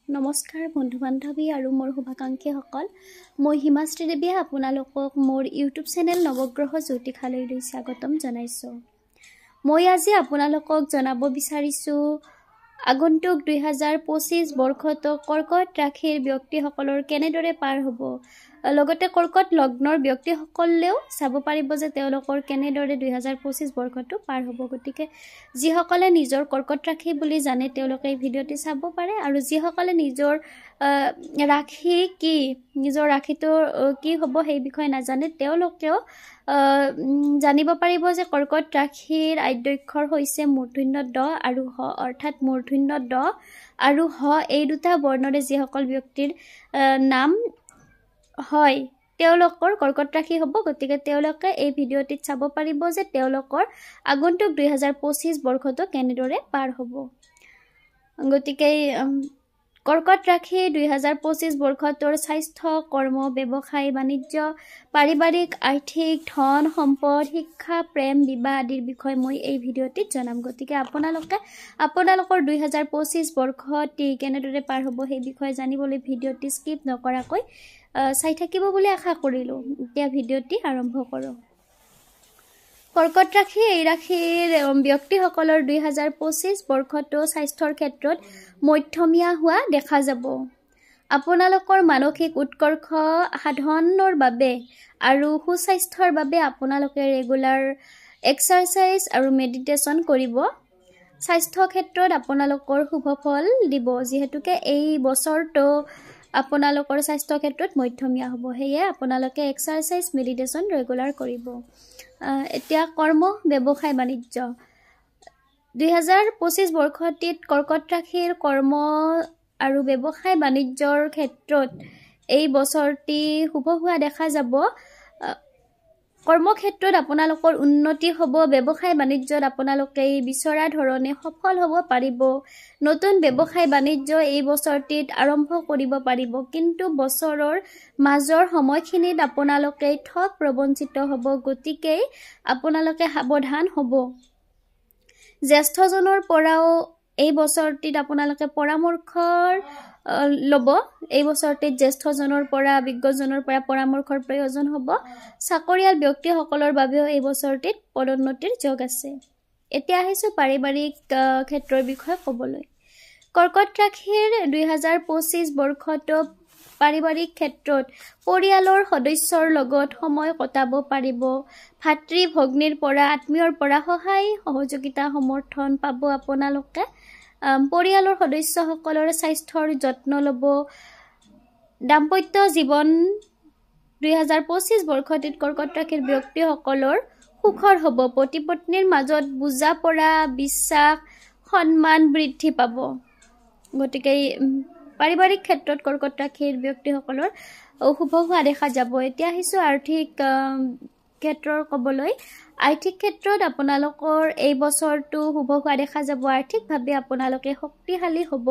নমস্কাৰ বন্ধু বান্ধৱী আৰু মোৰ শুভাকাংক্ষীসকল মই হিমাশ্ৰী দেৱীয়ে আপোনালোকক মোৰ ইউটিউব চেনেল নৱগ্ৰহ জ্যোতিষালৈ স্বাগতম জনাইছোঁ। মই আজি আপোনালোকক জনাব বিচাৰিছোঁ আগন্তুক 2025 বৰ্ষত কৰ্কট ৰাশিৰ ব্যক্তিসকলৰ কেনেদৰে পাৰ হ'ব। লগতে কৰ্কট লগ্নৰ ব্যক্তিসকলেও চাব পাৰিব যে তেওঁলোকৰ কেনেদৰে 2025 বৰ্ষটো পাৰ হ'ব। গতিকে যিসকলে নিজৰ কৰ্কট ৰাশি বুলি জানে তেওঁলোকে এই ভিডিঅ'টি চাব পাৰে, আৰু যিসকলে নিজৰ ৰাশি কি নিজৰ ৰাশিটো কি হ'ব সেই বিষয়ে নাজানে তেওঁলোকেও জানিব পাৰিব যে কৰ্কট ৰাশিৰ আদ্যক্ষৰ হৈছে মূৰ্ধন্য ড আৰু হ, অৰ্থাৎ মূৰ্ধন্য ড আৰু হ এই দুটা বৰ্ণৰে যিসকল ব্যক্তিৰ নাম হয় তেওঁলোকৰ কৰ্কট ৰাশি হ'ব। গতিকে তেওঁলোকে এই ভিডিঅ'টিত চাব পাৰিব যে তেওঁলোকৰ আগন্তুক 2025 বৰ্ষটো কেনেদৰে পাৰ হ'ব। গতিকে কৰ্কট ৰাশি 2025 বৰ্ষটোৰ স্বাস্থ্য, কৰ্ম, ব্যৱসায়, বাণিজ্য, পাৰিবাৰিক, আৰ্থিক, ধন, সম্পদ, শিক্ষা, প্ৰেম, বিবাহ আদিৰ বিষয়ে মই এই ভিডিঅ'টিত জনাম। গতিকে আপোনালোকৰ 2025 বৰ্ষটি কেনেদৰে পাৰ হ'ব সেই বিষয়ে জানিবলৈ ভিডিঅ'টি স্কিপ নকৰাকৈ চাই থাকিব বুলি আশা কৰিলোঁ। এতিয়া ভিডিঅ'টি আৰম্ভ কৰোঁ। কৰ্কট ৰাশি এই ৰাশিৰ ব্যক্তিসকলৰ 2025 বৰ্ষটো স্বাস্থ্যৰ ক্ষেত্ৰত মধ্যমীয়া হোৱা দেখা যাব। আপোনালোকৰ মানসিক উৎকৰ্ষ সাধনৰ বাবে আৰু সুস্বাস্থ্যৰ বাবে আপোনালোকে ৰেগুলাৰ এক্সাৰচাইজ আৰু মেডিটেশ্যন কৰিব। স্বাস্থ্য ক্ষেত্ৰত আপোনালোকৰ শুভ ফল দিব, যিহেতুকে এই বছৰটো আপোনালোকৰ স্বাস্থ্য ক্ষেত্ৰত মধ্যমীয়া হ'ব। সেয়ে আপোনালোকে এক্সাৰচাইজ মেডিটেশ্যন ৰেগুলাৰ কৰিব। এতিয়া কৰ্ম, ব্যৱসায়, বাণিজ্য 2025 বৰ্ষটিত কৰ্কট ৰাশিৰ কৰ্ম আৰু ব্যৱসায় বাণিজ্যৰ ক্ষেত্ৰত এই বছৰটি শুভ হোৱা দেখা যাব। কৰ্মক্ষেত্ৰত আপোনালোকৰ উন্নতি হ'ব। ব্যৱসায় বাণিজ্যত আপোনালোকে বিচৰা ধৰণে সফল হ'ব পাৰিব। নতুন ব্যৱসায় বাণিজ্য এই বছৰটিত আৰম্ভ কৰিব পাৰিব, কিন্তু বছৰৰ মাজৰ সময়খিনিত আপোনালোকে ঠগ প্ৰবঞ্চিত হ'ব। গতিকে আপোনালোকে সাৱধান হ'ব। জ্যেষ্ঠজনৰ পৰাও এই বছৰটিত আপোনালোকে পৰামৰ্শ ল'ব। এই বছৰটিত জ্যেষ্ঠজনৰ পৰা, বিজ্ঞজনৰ পৰা পৰামৰ্শৰ প্ৰয়োজন হ'ব। চাকৰিয়াল ব্যক্তিসকলৰ বাবেও এই বছৰটিত পদোন্নতিৰ যোগ আছে। এতিয়া আহিছোঁ পাৰিবাৰিক ক্ষেত্ৰৰ বিষয়ে ক'বলৈ। কৰ্কট ৰাশিৰ 2025 বৰ্ষটো পাৰিবাৰিক ক্ষেত্ৰত পৰিয়ালৰ সদস্যৰ লগত সময় কটাব পাৰিব। ভাতৃ ভগ্নীৰ পৰা, আত্মীয়ৰ পৰা সহায় সহযোগিতা সমৰ্থন পাব আপোনালোকে। পৰিয়ালৰ সদস্যসকলৰ স্বাস্থ্যৰ যত্ন ল'ব। দাম্পত্য জীৱন 2025 বৰ্ষটিত কৰ্কট ৰাশিৰ ব্যক্তিসকলৰ সুখৰ হ'ব। পতি পত্নীৰ মাজত বুজা পৰা, বিশ্বাস, সন্মান বৃদ্ধি পাব। গতিকে পাৰিবাৰিক ক্ষেত্ৰত কৰ্কট ৰাশিৰ ব্যক্তিসকলৰ শুভ হোৱা দেখা যাব। এতিয়া আহিছোঁ আৰ্থিক ক্ষেত্ৰৰ ক'বলৈ। আৰ্থিক ক্ষেত্ৰত আপোনালোকৰ এই বছৰটো শুভ হোৱা দেখা যাব। আৰ্থিকভাৱে আপোনালোকে শক্তিশালী হ'ব।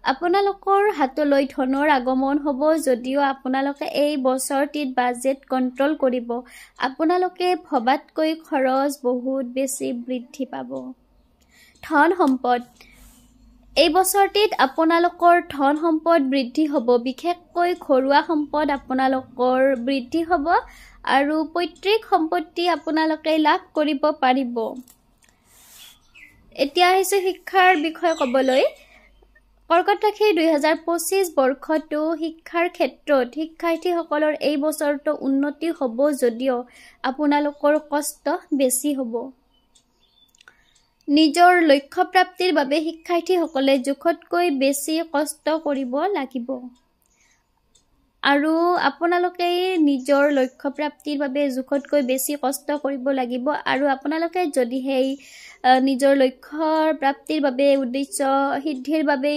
আপোনালোকৰ হাতলৈ ধনৰ আগমন হ'ব, যদিও আপোনালোকে এই বছৰটিত বাজেট কণ্ট্ৰল কৰিব। আপোনালোকে ভবাতকৈ খৰচ বহুত বেছি বৃদ্ধি পাব। ধন সম্পদ এই বছৰটিত আপোনালোকৰ ধন সম্পদ বৃদ্ধি হ'ব। বিশেষকৈ ঘৰুৱা সম্পদ আপোনালোকৰ বৃদ্ধি হ'ব আৰু পৈতৃক সম্পত্তি আপোনালোকে লাভ কৰিব পাৰিব। এতিয়া আহিছোঁ শিক্ষাৰ বিষয়ে ক'বলৈ। কৰ্কট ৰাশিৰ 2025 বৰ্ষটো শিক্ষাৰ ক্ষেত্ৰত শিক্ষাৰ্থীসকলৰ এই বছৰটো উন্নতি হ'ব, যদিও আপোনালোকৰ কষ্ট বেছি হ'ব। নিজৰ লক্ষ্য প্ৰাপ্তিৰ বাবে শিক্ষাৰ্থীসকলে জোখতকৈ বেছি কষ্ট কৰিব লাগিব, আৰু আপোনালোকে নিজৰ লক্ষ্য প্ৰাপ্তিৰ বাবে জোখতকৈ বেছি কষ্ট কৰিব লাগিব। আৰু আপোনালোকে যদি সেই নিজৰ লক্ষ্যৰ প্ৰাপ্তিৰ বাবে, উদ্দেশ্য সিদ্ধিৰ বাবে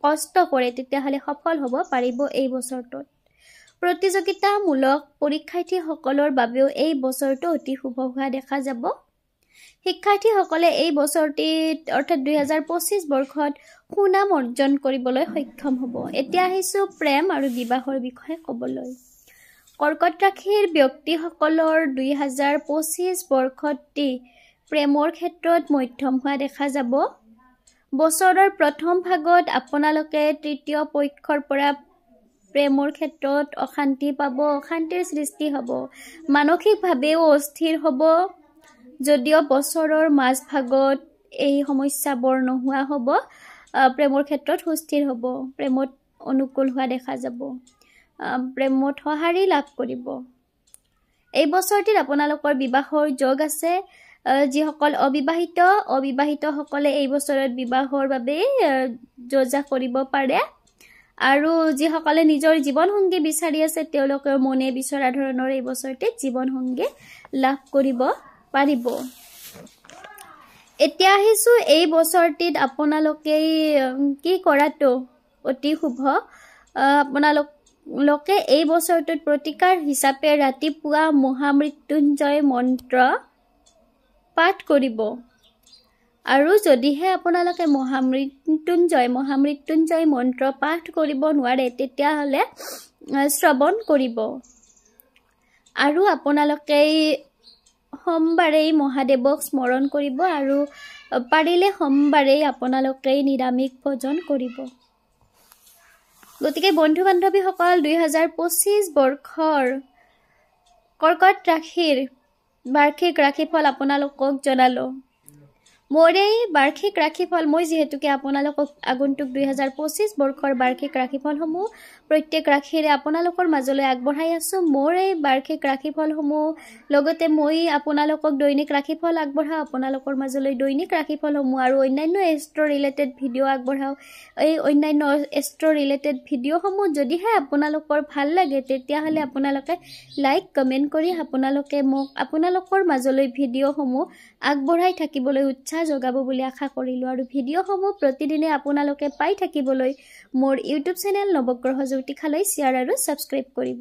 কষ্ট কৰে, তেতিয়াহ'লে সফল হ'ব পাৰিব এই বছৰটোত। প্ৰতিযোগিতামূলক পৰীক্ষাৰ্থীসকলৰ বাবেও এই বছৰটো অতি শুভ হোৱা দেখা যাব। শিক্ষাৰ্থীসকলে এই বছৰটিত অৰ্থাৎ 2025 বৰ্ষত সুনাম অৰ্জন কৰিবলৈ সক্ষম হ'ব। এতিয়া আহিছোঁ প্ৰেম আৰু বিবাহৰ বিষয়ে ক'বলৈ। কৰ্কট ৰাশিৰ ব্যক্তিসকলৰ 2025 বৰ্ষটি প্ৰেমৰ ক্ষেত্ৰত মধ্যম হোৱা দেখা যাব। বছৰৰ প্ৰথম ভাগত আপোনালোকে তৃতীয় পক্ষৰ পৰা প্ৰেমৰ ক্ষেত্ৰত অশান্তি পাব, অশান্তিৰ সৃষ্টি হ'ব, মানসিকভাৱেও অস্থিৰ হ'ব। যদিও বছৰৰ মাজভাগত এই সমস্যাবোৰ নোহোৱা হ'ব, প্ৰেমৰ ক্ষেত্ৰত সুস্থিৰ হ'ব, প্ৰেমত অনুকূল হোৱা দেখা যাব, প্ৰেমত সঁহাৰি লাভ কৰিব। এই বছৰটিত আপোনালোকৰ বিবাহৰ যোগ আছে। যিসকল অবিবাহিতসকলে এই বছৰত বিবাহৰ বাবে যোজা কৰিব পাৰে। আৰু যিসকলে নিজৰ জীৱনসংগী বিচাৰি আছে তেওঁলোকে মনে বিচৰা ধৰণৰ এই বছৰটিত জীৱনসংগী লাভ কৰিব পাৰিব। এতিয়া আহিছোঁ এই বছৰটিত আপোনালোকে কি কৰাটো অতি শুভ। আপোনালোকে এই বছৰটোত প্ৰতিকাৰ হিচাপে ৰাতিপুৱা মহামৃত্যুঞ্জয় মন্ত্ৰ পাঠ কৰিব। আৰু যদিহে আপোনালোকে মহামৃত্যুঞ্জয় মন্ত্ৰ পাঠ কৰিব নোৱাৰে তেতিয়াহ'লে শ্ৰৱণ কৰিব। আৰু আপোনালোকে সোমবাৰেই মহাদেৱক স্মৰণ কৰিব আৰু পাৰিলে সোমবাৰেই আপোনালোকে নিৰামিষ ভোজন কৰিব। গতিকে বন্ধু বান্ধৱীসকল 2025 বৰ্ষৰ কৰ্কট ৰাশিৰ বাৰ্ষিক ৰাশিফল আপোনালোকক জনালোঁ। মোৰ এই বাৰ্ষিক ৰাশিফল মই যিহেতুকে আপোনালোকক আগন্তুক 2025 বৰ্ষৰ বাৰ্ষিক ৰাশিফলসমূহ প্ৰত্যেক ৰাশিৰে আপোনালোকৰ মাজলৈ আগবঢ়াই আছোঁ। মোৰ এই বাৰ্ষিক ৰাশিফলসমূহ লগতে মই আপোনালোকক দৈনিক ৰাশিফল আগবঢ়াওঁ, আপোনালোকৰ মাজলৈ দৈনিক ৰাশিফলসমূহ আৰু অন্যান্য এষ্ট্ৰ ৰিলেটেড ভিডিঅ' আগবঢ়াওঁ। এই অন্যান্য এষ্ট্ৰ ৰিলেটেড ভিডিঅ'সমূহ যদিহে আপোনালোকৰ ভাল লাগে তেতিয়াহ'লে আপোনালোকে লাইক কমেণ্ট কৰি আপোনালোকে মোক আপোনালোকৰ মাজলৈ ভিডিঅ'সমূহ আগবঢ়াই থাকিবলৈ উৎসাহ যোগাব বুলি আশা কৰিলোঁ। আৰু ভিডিঅ'সমূহ প্ৰতিদিনে আপোনালোকে পাই থাকিবলৈ মোৰ ইউটিউব চেনেল নৱগ্ৰহ জ্যোতিষালৈ শ্বেয়াৰ আৰু ছাবস্ক্ৰাইব কৰিব।